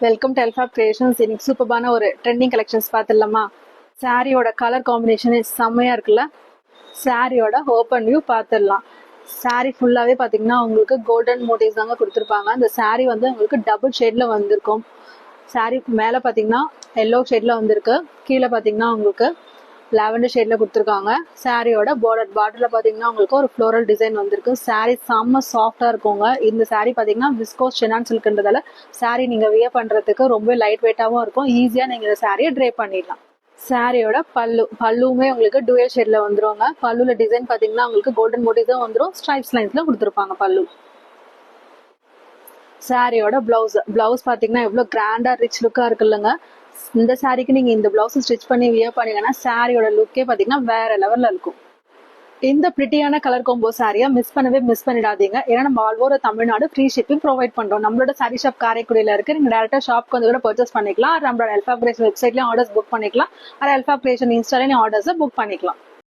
Welcome to எல்ஃபா creations. இன்னைக்கு சூப்பரான ஒரு ட்ரெண்டிங் கலெக்ஷன்ஸ் பார்த்துடலாமா? சாரியோட கலர் காம்பினேஷன் செம்மையா இருக்குல்ல. சாரியோட ஓப்பன் வியூ பார்த்துடலாம். சாரி ஃபுல்லாவே பாத்தீங்கன்னா உங்களுக்கு கோல்டன் மோட்டிவ்ஸ் தாங்க கொடுத்துருப்பாங்க. அந்த சாரி வந்து உங்களுக்கு டபுள் ஷேட்ல வந்திருக்கும். சாரி மேல பாத்தீங்கன்னா எல்லோ ஷேட்ல வந்திருக்கு, கீழே பாத்தீங்கன்னா உங்களுக்கு லாவெண்டர் ஷேட்ல கொடுத்துருக்காங்க. சாரியோட பார்டர்ல பாத்தீங்கன்னா உங்களுக்கு ஒரு ஃப்ளோரல் டிசைன் வந்திருக்கு. சாரி செம்ம சாஃப்டா இருக்குங்க. இந்த சாரி பாத்தீங்கன்னா விஸ்கோஸ் செனான் சில்க்ன்றதால சாரி நீங்க வியர் பண்றதுக்கு ரொம்ப லைட் வெயிட்டாவும் இருக்கும். ஈஸியா நீங்க இந்த சாரியை ட்ரே பண்ணிடலாம். சாரியோட பல்லுமே உங்களுக்கு டூயல் ஷேட்ல வந்துருவாங்க. பல்லுல டிசைன் பாத்தீங்கன்னா உங்களுக்கு கோல்டன் மோட்டிவ்ஸும் வந்துடும், ஸ்ட்ரைப்ஸ் லைன்ஸ்ல கொடுத்துருப்பாங்க பல்லு. சாரியோட பிளவுஸ் பாத்தீங்கன்னா எவ்வளவு கிராண்டா ரிச் லுக்கா இருக்குல்லங்க. இந்த சாரிக்கு நீங்க இந்த பிளவுஸ் ஸ்டிச் பண்ணி வியர் பண்ணீங்கன்னா சாரியோட லுக்கே பாத்தீங்கன்னா வேற லெவல்ல இருக்கும். இந்த பிரிட்டியான கலர் காம்போ சாரியா மிஸ் பண்ணிடாதீங்க. ஏன்னா நம்ம all over Tamil Nadu free shipping provide பண்றோம். நம்மளோட சாரி ஷாப் காரைக்குடியில இருக்கு. நீங்க டேரக்டா ஷாப்க்கு வந்து கூட பர்ச்சேஸ் பண்ணிக்கலாம். நம்மளோட எல்ஃபா கிரியேஷன் வெப்சைட்லயும் ஆர்டர்ஸ் புக் பண்ணிக்கலாம். எல்ஃபா கிரியேஷன் இன்ஸ்டாலையும் ஆர்டர்ஸ் புக் பண்ணிக்கலாம்.